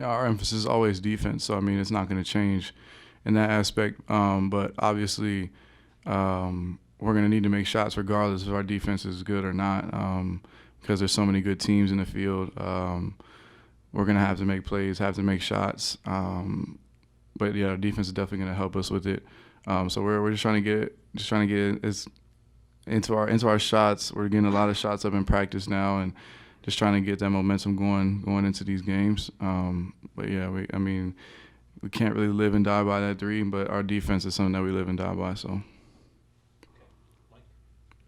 our emphasis is always defense. So I mean, it's not going to change in that aspect. But obviously, we're going to need to make shots regardless if our defense is good or not, because there's so many good teams in the field. We're going to have to make plays, have to make shots. But yeah, our defense is definitely going to help us with it. So we're just trying to get as into our shots. We're getting a lot of shots up in practice now, and just trying to get that momentum going into these games. But yeah, we can't really live and die by that three, but our defense is something that we live and die by. So.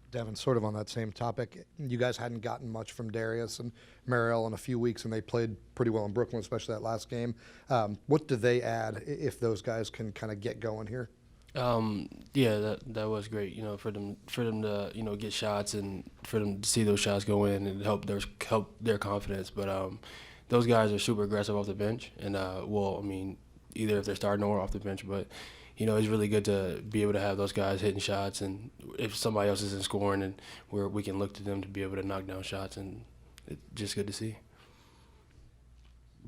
Devon, sort of on that same topic, you guys hadn't gotten much from Darius and Mariel in a few weeks, and they played pretty well in Brooklyn, especially that last game. What do they add if those guys can kind of get going here? Yeah, that was great. You know, for them to get shots and for them to see those shots go in and help their confidence. But those guys are super aggressive off the bench, and either if they're starting or off the bench. But it's really good to be able to have those guys hitting shots, and if somebody else isn't scoring, and we can look to them to be able to knock down shots, and it's just good to see.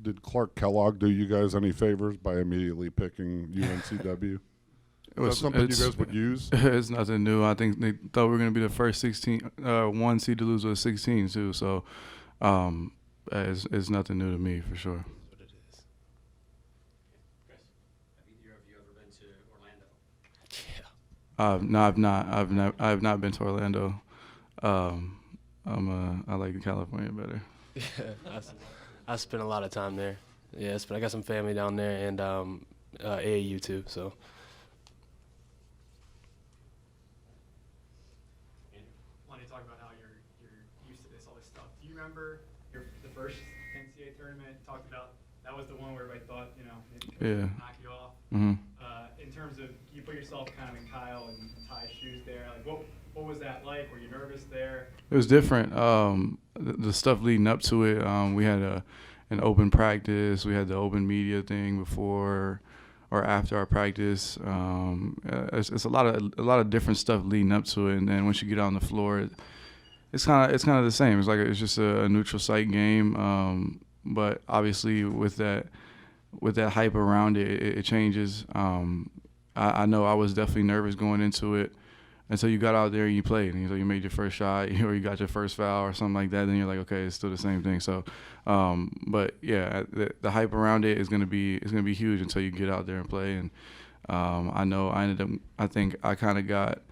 Did Clark Kellogg do you guys any favors by immediately picking UNCW? Is that something you guys would use? It's nothing new. I think they thought we were going to be the first 1 seed to lose with 16 too. So it's nothing new to me for sure. That's what it is. Chris, have either of you ever been to Orlando? No, I've not. I've not been to Orlando. I like California better. Yeah, I spent a lot of time there. Yeah, I got some family down there, and AAU too. So. Talk about how you're used to this, all this stuff. Do you remember the first NCAA tournament? Talked about that was the one where everybody thought maybe could knock you off. Mm-hmm. In terms of you put yourself kind of in Kyle and Ty's shoes there, like what was that like? Were you nervous there? It was different. The stuff leading up to it, we had an open practice. We had the open media thing before or after our practice. It's a lot of different stuff leading up to it, and then once you get out on the floor, it's kind of the same. It's just a neutral site game, but obviously with that hype around it, it changes. I know I was definitely nervous going into it until you got out there and you played, and you made your first shot, or you got your first foul or something like that. Then you're like, okay, it's still the same thing. So, but yeah, the hype around it is gonna be huge until you get out there and play. And I think I kind of got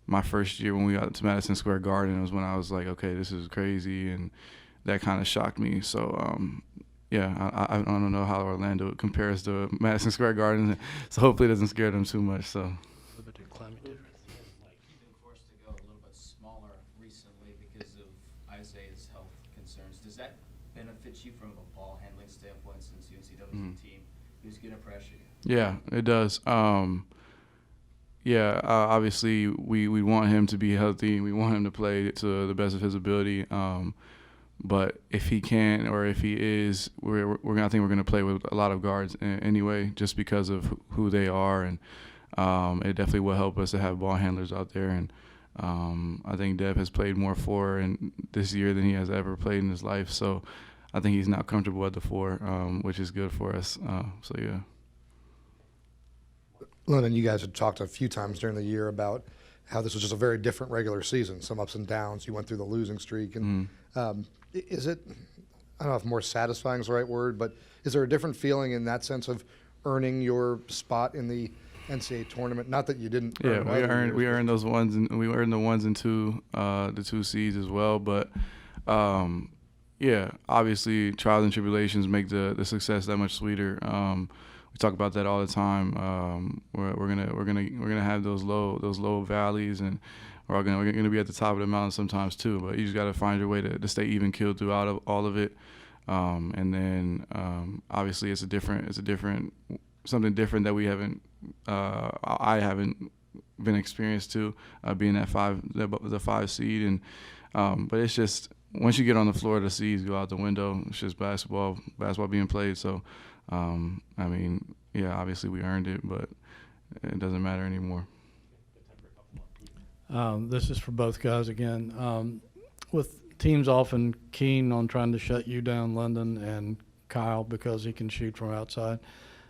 my first year when we got to Madison Square Garden. It was when I was like, okay, this is crazy, and that kind of shocked me. So, yeah, I don't know how Orlando compares to Madison Square Garden, so hopefully it doesn't scare them too much. So. Does that benefit you from a ball handling standpoint since UNCW is a team who's going to pressure you? Yeah, it does. Obviously we want him to be healthy. We want him to play to the best of his ability. But if he can't, or if he is, I think we're gonna play with a lot of guards anyway, just because of who they are, and it definitely will help us to have ball handlers out there. And I think Dev has played more 4 this year than he has ever played in his life. So I think he's now comfortable at the 4, which is good for us. So yeah. London, you guys had talked a few times during the year about how this was just a very different regular season, some ups and downs. You went through the losing streak. And is it, I don't know if more satisfying is the right word, but is there a different feeling in that sense of earning your spot in the NCAA tournament? Not that you didn't. Yeah, we earned those ones, and we earned the 1s and 2, the 2 seeds as well. But yeah, obviously trials and tribulations make the success that much sweeter. We talk about that all the time. We're gonna have those low valleys, and we're gonna be at the top of the mountain sometimes too. But you just gotta find your way to stay even keeled throughout all of it. And then obviously it's something different that we haven't. I haven't been experienced to being that the 5 seed, and but it's just once you get on the floor, the seeds go out the window. It's just basketball being played. So I mean, yeah, obviously we earned it, but it doesn't matter anymore. This is for both guys again. With teams often keen on trying to shut you down, London, and Kyle because he can shoot from outside.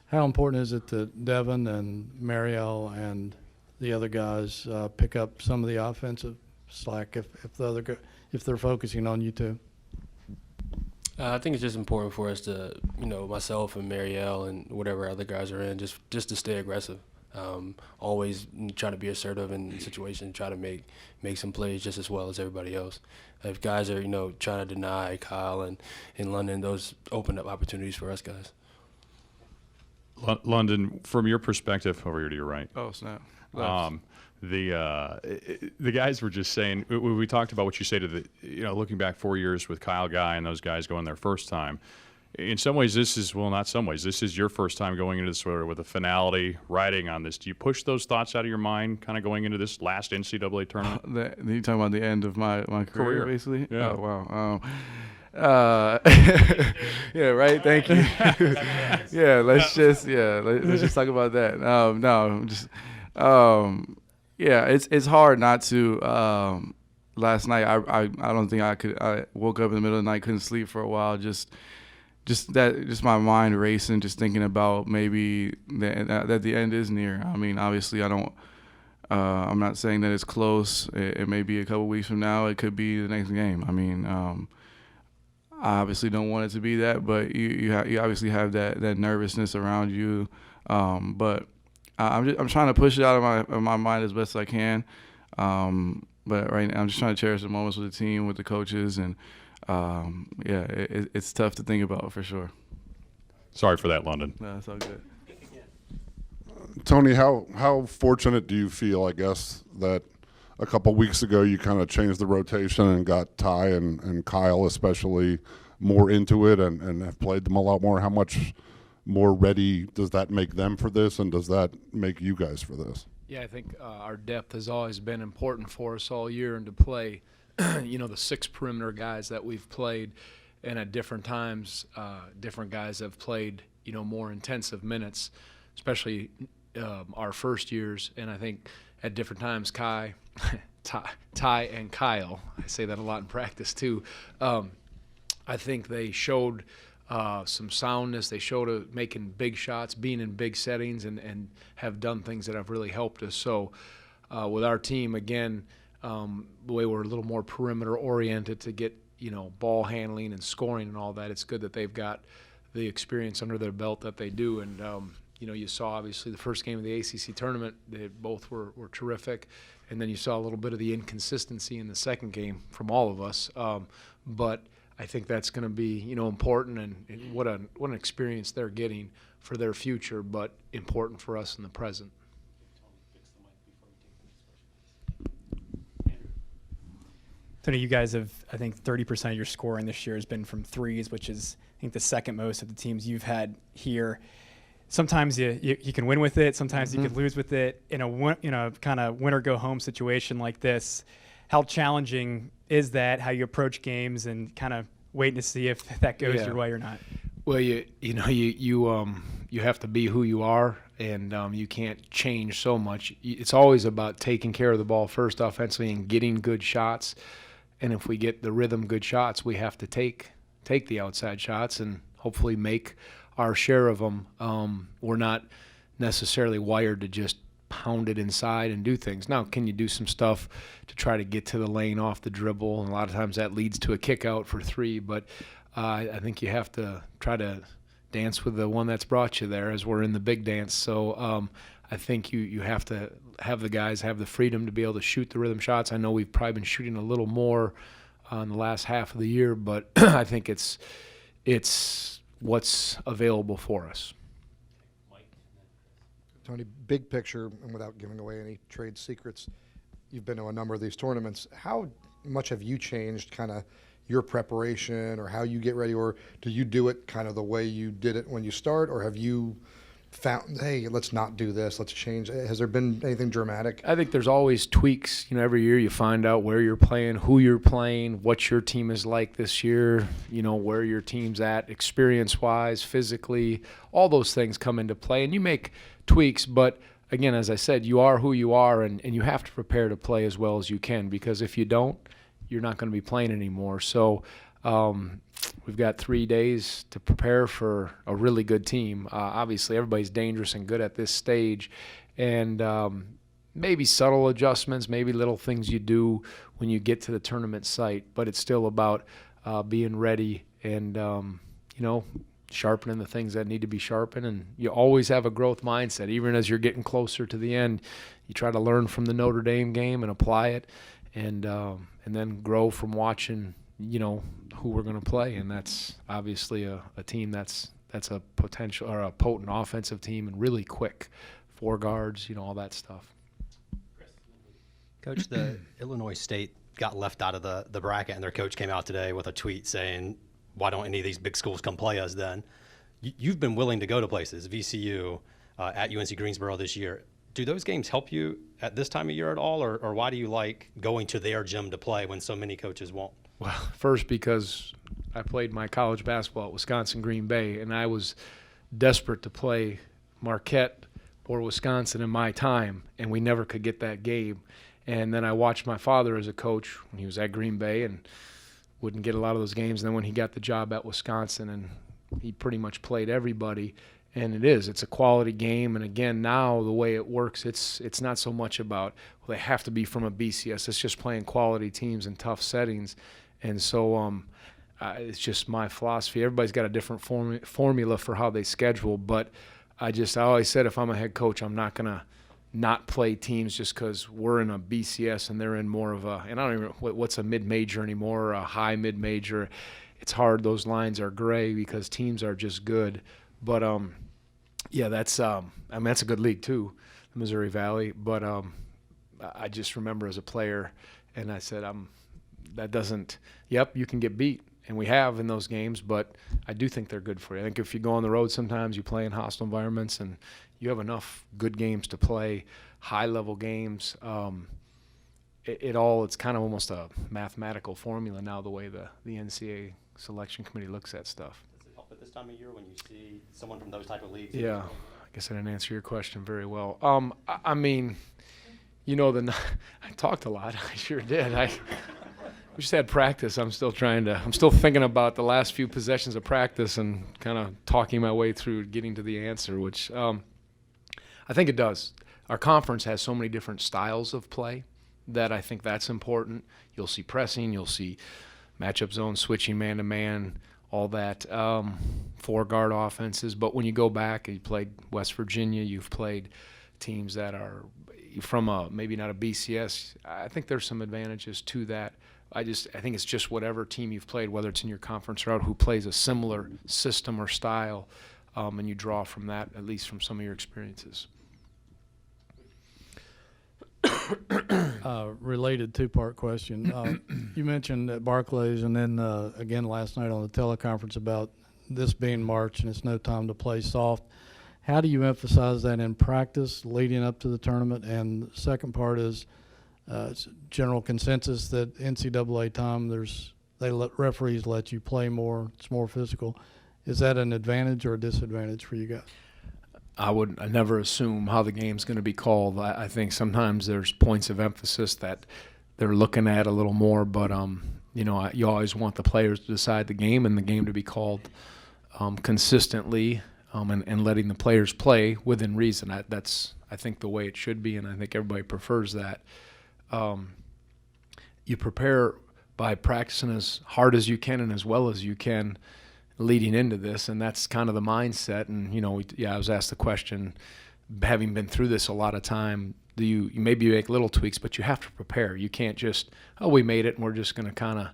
How important is it that Devon and Mariel and the other guys pick up some of the offensive slack if they're focusing on you two? I think it's just important for us to, myself and Marielle and whatever other guys are in, just to stay aggressive. Always try to be assertive in situations, try to make some plays just as well as everybody else. If guys are, trying to deny Kyle and in London, those open up opportunities for us guys. London, from your perspective, over here to your right. Oh, snap. The guys were just saying, we talked about what you say to the, looking back 4 years with Kyle Guy and those guys going their first time. In some ways, this is your first time going into this with a finality, riding on this. Do you push those thoughts out of your mind kind of going into this last NCAA tournament? You talking about the end of my career, basically? Yeah. Oh, wow. Yeah, right. Thank you. Yeah, let's just talk about that. Yeah, it's hard not to. Last night, I don't think I could. I woke up in the middle of the night, couldn't sleep for a while. Just my mind racing, just thinking about maybe that the end is near. I mean, obviously, I'm not saying that it's close. It may be a couple weeks from now. It could be the next game. I mean, I obviously don't want it to be that, but you obviously have that nervousness around you. But I'm trying to push it out of my mind as best I can. But right now, I'm just trying to cherish the moments with the team, with the coaches, and it's tough to think about for sure. Sorry for that, London. No, it's all good. Tony, how fortunate do you feel, I guess, that a couple weeks ago you kind of changed the rotation and got Ty and Kyle especially more into it and have played them a lot more? How much more ready does that make them for this, and does that make you guys for this? Yeah, I think our depth has always been important for us all year, and to play, the 6 perimeter guys that we've played, and at different times, different guys have played, more intensive minutes, especially our first years, and I think at different times, Ty and Kyle, I say that a lot in practice too, I think they showed some soundness. They showed making big shots, being in big settings, and have done things that have really helped us. So with our team, again, the way we're a little more perimeter oriented to get, ball handling and scoring and all that, it's good that they've got the experience under their belt that they do. And, you saw obviously the first game of the ACC tournament, they both were terrific. And then you saw a little bit of the inconsistency in the second game from all of us. But I think that's going to be, important, and what an experience they're getting for their future, but important for us in the present. Tony, you guys have, I think, 30% of your scoring this year has been from threes, which is, I think, the second most of the teams you've had here. Sometimes you can win with it. Sometimes you could lose with it. In a kind of win or go home situation like this, how challenging is that? How you approach games and kind of waiting to see if that goes your way or not? Well, you have to be who you are, and you can't change so much. It's always about taking care of the ball first offensively and getting good shots. And if we get the rhythm good shots, we have to take the outside shots and hopefully make our share of them. We're not necessarily wired to just pound it inside and do things. Now, can you do some stuff to try to get to the lane off the dribble? And a lot of times that leads to a kick out for 3, but I think you have to try to dance with the one that's brought you there, as we're in the big dance. So I think you have to have the guys have the freedom to be able to shoot the rhythm shots. I know we've probably been shooting a little more in the last half of the year, but I think it's what's available for us. Tony, big picture, and without giving away any trade secrets, you've been to a number of these tournaments. How much have you changed kind of your preparation or how you get ready, or do you do it kind of the way you did it when you start, or have you found, hey, let's not do this, let's change? Has there been anything dramatic? I think there's always tweaks. Every year you find out where you're playing, who you're playing, what your team is like this year, where your team's at experience-wise, physically. All those things come into play, and you make tweaks. But, again, as I said, you are who you are, and you have to prepare to play as well as you can, because if you don't, you're not going to be playing anymore. So we've got 3 days to prepare for a really good team. Obviously, everybody's dangerous and good at this stage, and maybe subtle adjustments, maybe little things you do when you get to the tournament site, but it's still about being ready and, sharpening the things that need to be sharpened. And you always have a growth mindset. Even as you're getting closer to the end, you try to learn from the Notre Dame game and apply it, and then grow from watching, who we're going to play. And that's obviously a team that's a potential or a potent offensive team and really quick. 4 guards, all that stuff. Coach, the Illinois State got left out of the bracket, and their coach came out today with a tweet saying, why don't any of these big schools come play us then? You've been willing to go to places, VCU, at UNC Greensboro this year. Do those games help you at this time of year at all, or why do you like going to their gym to play when so many coaches won't? Well, first, because I played my college basketball at Wisconsin Green Bay, and I was desperate to play Marquette or Wisconsin in my time, and we never could get that game. And then I watched my father as a coach when he was at Green Bay and wouldn't get a lot of those games. And then when he got the job at Wisconsin, and he pretty much played everybody. And it's a quality game. And again, now the way it works, it's not so much about, well, they have to be from a BCS. It's just playing quality teams in tough settings. And so it's just my philosophy. Everybody's got a different formula for how they schedule. But I always said, if I'm a head coach, I'm not going to not play teams just because we're in a BCS and they're in more of a, and I don't even know what's a mid-major anymore, or a high mid-major. It's hard. Those lines are gray because teams are just good. But that's that's a good league too, the Missouri Valley. But I just remember as a player, and I said, you can get beat, and we have in those games, but I do think they're good for you. I think if you go on the road, sometimes you play in hostile environments, and you have enough good games to play, high-level games. It's kind of almost a mathematical formula now, the way the NCAA selection committee looks at stuff. Does it help at this time of year when you see someone from those type of leagues? Yeah, I guess I didn't answer your question very well. I talked a lot. I sure did. We just had practice. I'm still thinking about the last few possessions of practice and kind of talking my way through getting to the answer, which I think it does. Our conference has so many different styles of play that I think that's important. You'll see pressing, you'll see matchup zone, switching man-to-man, all that, 4-guard offenses. But when you go back, you played West Virginia, you've played teams that are from maybe not a BCS. I think there's some advantages to that. I think it's just whatever team you've played, whether it's in your conference or out, who plays a similar system or style, and you draw from that, at least from some of your experiences. Related 2-part question. You mentioned at Barclays and then again last night on the teleconference about this being March and it's no time to play soft. How do you emphasize that in practice leading up to the tournament? And the second part is it's general consensus that NCAA time, referees let you play more, it's more physical. Is that an advantage or a disadvantage for you guys? I never assume how the game's going to be called. I think sometimes there's points of emphasis that they're looking at a little more, but you always want the players to decide the game and the game to be called consistently, and letting the players play within reason. That's I think the way it should be, and I think everybody prefers that. You prepare by practicing as hard as you can and as well as you can leading into this, and that's kind of the mindset. And I was asked the question, having been through this a lot of time, do you maybe make little tweaks, but you have to prepare. You can't just, we made it and we're just going to kind of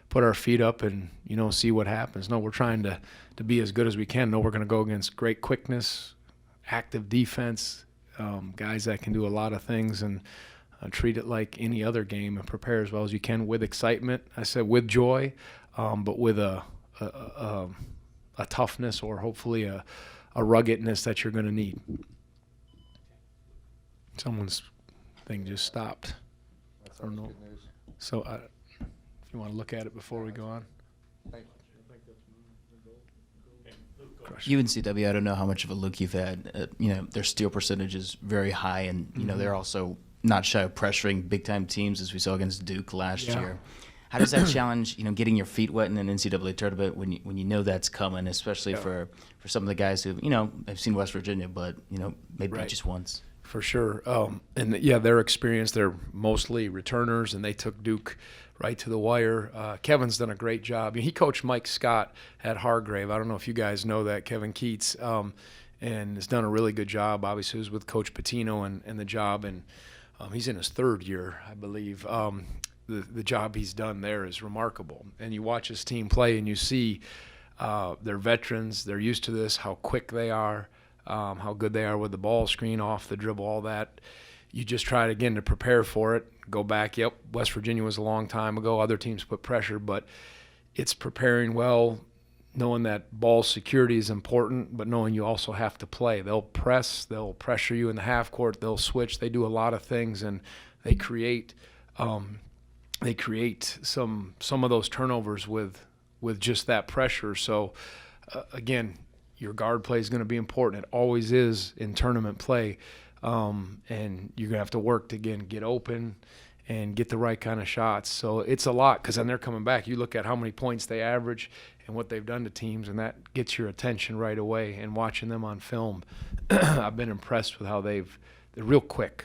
put our feet up and see what happens. No, we're trying to be as good as we can. No, we're going to go against great quickness, active defense, guys that can do a lot of things, and treat it like any other game and prepare as well as you can with excitement. I said with joy, but with a toughness or hopefully a ruggedness that you're going to need. Someone's thing just stopped. I don't know. So if you want to look at it before we go on. UNCW, I don't know how much of a look you've had. Their steal percentage is very high, and they're also not shy of pressuring big-time teams, as we saw against Duke last year. How does that challenge, getting your feet wet in an NCAA tournament when you know that's coming, especially for some of the guys who, have seen West Virginia, but, maybe Right. just once? For sure. Their experience, they're mostly returners, and they took Duke right to the wire. Kevin's done a great job. He coached Mike Scott at Hargrave. I don't know if you guys know that, Kevin Keats, and has done a really good job. Obviously, he was with Coach Patino and the job, and he's in his third year, I believe. The job he's done there is remarkable. And you watch his team play, and you see they're veterans. They're used to this, how quick they are, how good they are with the ball screen, off the dribble, all that. You just try it again to prepare for it. Go back, West Virginia was a long time ago. Other teams put pressure, but it's preparing well, knowing that ball security is important, but knowing you also have to play. They'll press, they'll pressure you in the half court, they'll switch, they do a lot of things, and they create some of those turnovers with just that pressure. So again, your guard play is going to be important. It always is in tournament play, and you're going to have to work to again get open and get the right kind of shots. So it's a lot, because then they're coming back. You look at how many points they average and what they've done to teams, and that gets your attention right away. And watching them on film, I've been impressed with how they're real quick.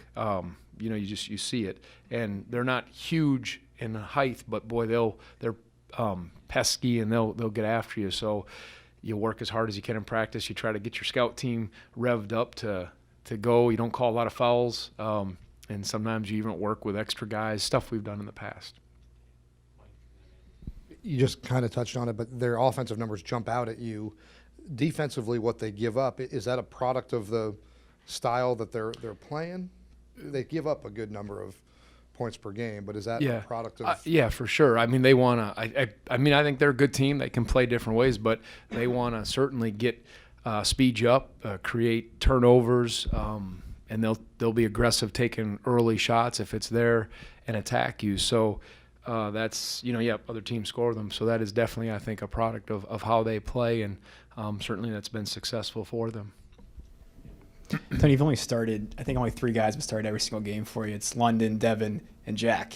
You see it, and they're not huge in height, but boy, they're pesky, and they'll get after you. So you work as hard as you can in practice. You try to get your scout team revved up to go. You don't call a lot of fouls, and sometimes you even work with extra guys, stuff we've done in the past. You just kind of touched on it, but their offensive numbers jump out at you. Defensively, what they give up, is that a product of the style that they're playing? They give up a good number of points per game, but is that a product of? Yeah, for sure. I mean, they want to. I think they're a good team. They can play different ways, but they want to certainly get speed you up, create turnovers, and they'll be aggressive, taking early shots if it's there, and attack you. So that's other teams score them. So that is definitely, I think, a product of how they play, and certainly that's been successful for them. Tony, you've only started, I think only 3 guys have started every single game for you. It's London, Devon, and Jack.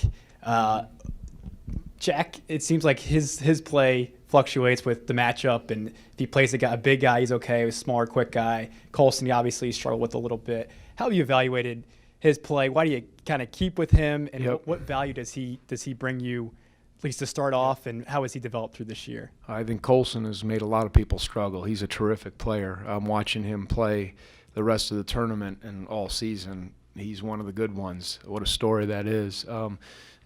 Jack, it seems like his play fluctuates with the matchup, and if he plays a big guy, he's okay. A smaller, quick guy. Colson, he obviously struggled with a little bit. How have you evaluated his play? Why do you kind of keep with him, and what value does he bring you, at least to start off, and how has he developed through this year? I think Colson has made a lot of people struggle. He's a terrific player. I'm watching him play the rest of the tournament and all season. He's one of the good ones. What a story that is.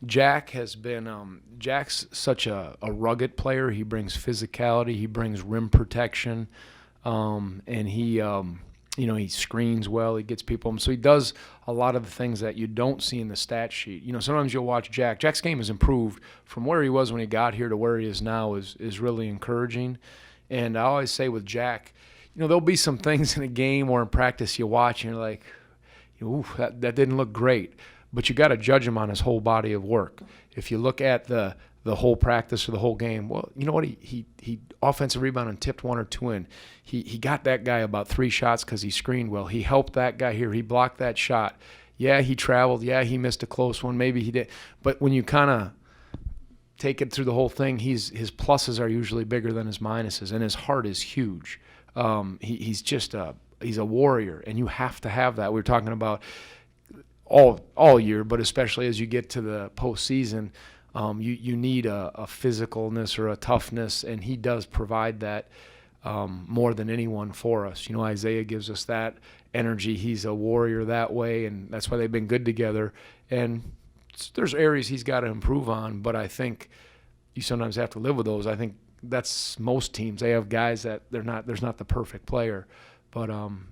Jack has been Jack's such a rugged player. He brings physicality, he brings rim protection, and he screens well, he gets people. So he does a lot of the things that you don't see in the stat sheet. Sometimes you'll watch Jack's game has improved from where he was when he got here to where he is now is really encouraging. And I always say with Jack, there'll be some things in a game or in practice you watch and you're like, ooh, that didn't look great. But you got to judge him on his whole body of work. If you look at the whole practice or the whole game, well, you know what? He offensive rebound and tipped 1 or 2 in. He got that guy about 3 shots because he screened well. He helped that guy here. He blocked that shot. Yeah, he traveled. Yeah, he missed a close one. Maybe he did. But when you kind of take it through the whole thing, his pluses are usually bigger than his minuses, and his heart is huge. He's a warrior, and you have to have that. We were talking about all year, but especially as you get to the postseason, you need a physicalness or a toughness, and he does provide that more than anyone for us. Isaiah gives us that energy. He's a warrior that way, and that's why they've been good together. And there's areas he's got to improve on, but I think you sometimes have to live with those. I think that's most teams. They have guys that there's not the perfect player, but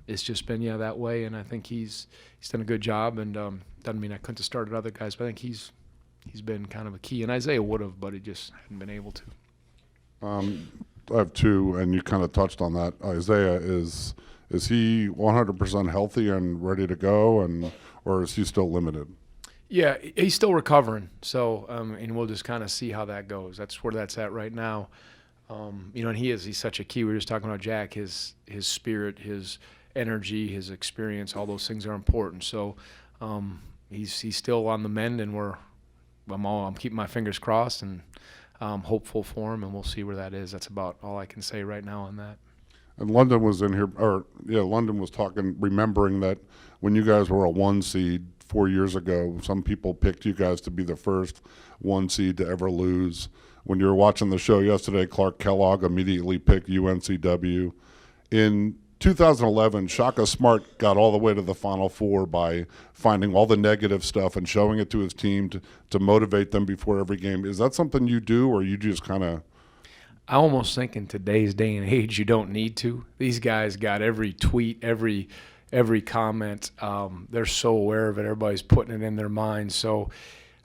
it's just been that way. And I think he's done a good job. And doesn't mean I couldn't have started other guys, but I think he's been kind of a key. And Isaiah would have, but he just hadn't been able to. I have 2, and you kind of touched on that. Isaiah is he 100% healthy and ready to go, or is he still limited? Yeah, he's still recovering. So, and we'll just kind of see how that goes. That's where that's at right now. And he's such a key. We were just talking about Jack, his spirit, his energy, his experience, all those things are important. So he's still on the mend, and we're I'm keeping my fingers crossed and hopeful for him, and we'll see where that is. That's about all I can say right now on that. And London was in here, London was talking, remembering that when you guys were a 1 seed 4 years ago, some people picked you guys to be the first 1 seed to ever lose. When you were watching the show yesterday, Clark Kellogg immediately picked UNCW. In 2011, Shaka Smart got all the way to the Final Four by finding all the negative stuff and showing it to his team to motivate them before every game. Is that something you do, or you just kind of... I almost think in today's day and age you don't need to. These guys got every tweet, every comment. They're so aware of it. Everybody's putting it in their mind. So,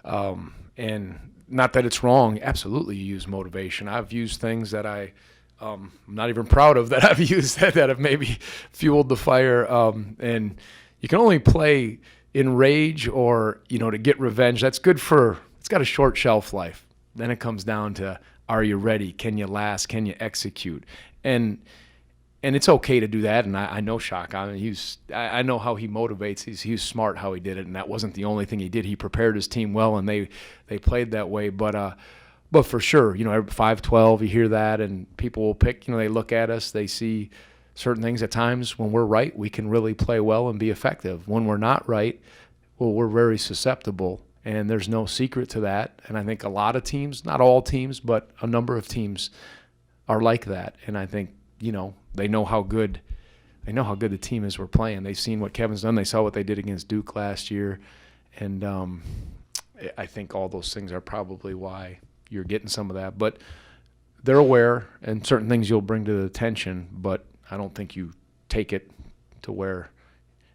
and not that it's wrong. Absolutely, you use motivation. I've used things that I'm not even proud of that I've used that have maybe fueled the fire. And you can only play in rage or, to get revenge. That's good it's got a short shelf life. Then it comes down to, are you ready? Can you last? Can you execute? And it's okay to do that. And I know Shaka. I mean, I know how he motivates. He was smart how he did it, and that wasn't the only thing he did. He prepared his team well, and they played that way. But for sure, 5-12, you hear that, and people will pick. They look at us, they see certain things. At times when we're right, we can really play well and be effective. When we're not right, well, we're very susceptible. And there's no secret to that. And I think a lot of teams, not all teams, but a number of teams are like that. And I think, they know how good the team is we're playing. They've seen what Kevin's done. They saw what they did against Duke last year. And I think all those things are probably why you're getting some of that. But they're aware, and certain things you'll bring to the attention, but I don't think you take it to where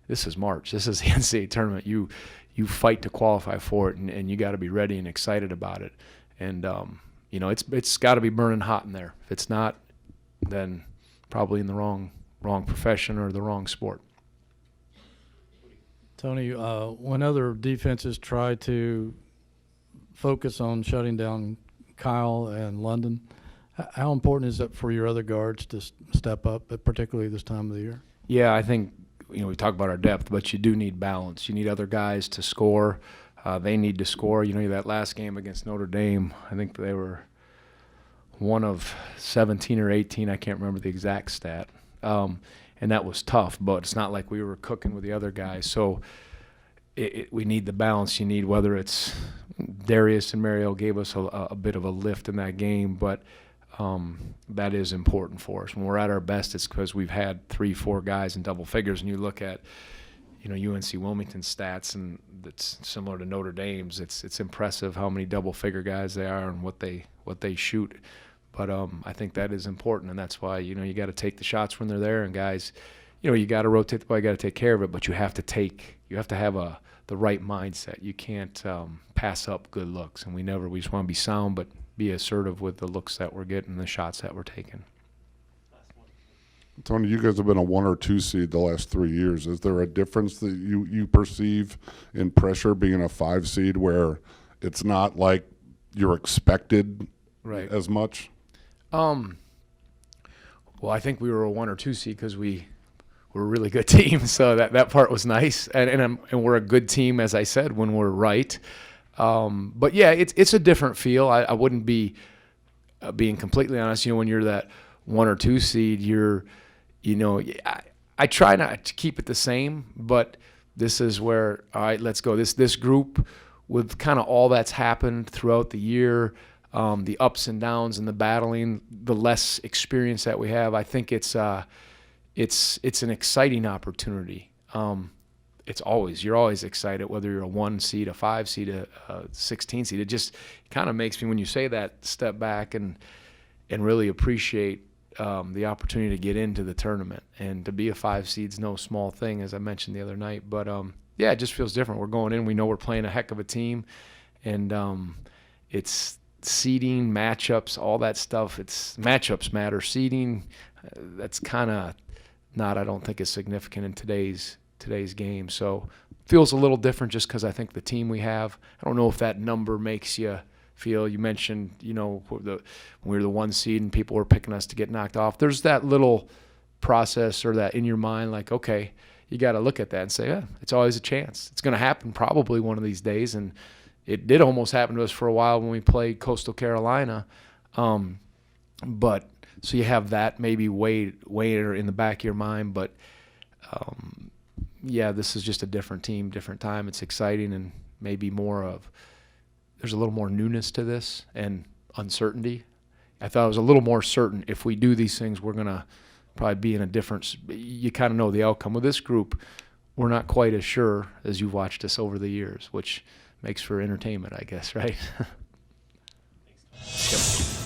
this is March. This is the NCAA tournament. You fight to qualify for it, and you got to be ready and excited about it. And it's got to be burning hot in there. If it's not, then probably in the wrong profession or the wrong sport. Tony, when other defenses try to focus on shutting down Kyle and London, how important is it for your other guards to step up, particularly this time of the year? Yeah, I think we talk about our depth, but you do need balance. You need other guys to score. They need to score. That last game against Notre Dame, I think they were one of 17 or 18. I can't remember the exact stat. And that was tough, but it's not like we were cooking with the other guys. So we need the balance. You need, whether it's Darius and Mariel gave us a bit of a lift in that game, but that is important for us. When we're at our best, it's because we've had 3-4 guys in double figures. And you look at, UNC Wilmington's stats, and it's similar to Notre Dame's. It's impressive how many double figure guys they are and what they shoot. But I think that is important, and that's why you got to take the shots when they're there. And guys, you got to rotate the ball, you got to take care of it. But you have to have the right mindset. You can't pass up good looks, and we just want to be sound, but be assertive with the looks that we're getting, the shots that we're taking. Tony, you guys have been a 1 or 2 seed the last 3 years. Is there a difference that you perceive in pressure being a 5 seed, where it's not like you're expected as much? Well, I think we were a 1 or 2 seed because we were a really good team, so that part was nice. And we're a good team, as I said, when we're right. But yeah, it's a different feel. I wouldn't be being completely honest. When you're that 1 or 2 seed, I try not to keep it the same. But this is where, all right, let's go. This group, with kind of all that's happened throughout the year, the ups and downs and the battling, the less experience that we have, I think it's an exciting opportunity. You're always excited, whether you're a 1 seed, a 5 seed, a 16 seed. It just kind of makes me, when you say that, step back and really appreciate the opportunity to get into the tournament. And to be a 5 seed's no small thing, as I mentioned the other night. But it just feels different. We're going in, we know we're playing a heck of a team, and it's seeding, matchups, all that stuff. Matchups matter. Seeding, that's kind of not, I don't think, as significant in today's game. So feels a little different just because I think the team we have, I don't know if that number makes you feel, you mentioned, when we were the 1 seed and people were picking us to get knocked off. There's that little process, or that in your mind, like, okay, you got to look at that and say, it's always a chance. It's going to happen probably one of these days. And It did almost happen to us for a while when we played Coastal Carolina. But so you have that maybe way in the back of your mind. But, yeah, this is just a different team, different time. It's exciting and maybe there's a little more newness to this and uncertainty. I thought it was a little more certain if we do these things, we're going to probably be in a different – you kind of know the outcome. With this group, we're not quite as sure as you've watched us over the years, which makes for entertainment, I guess, right? Yep.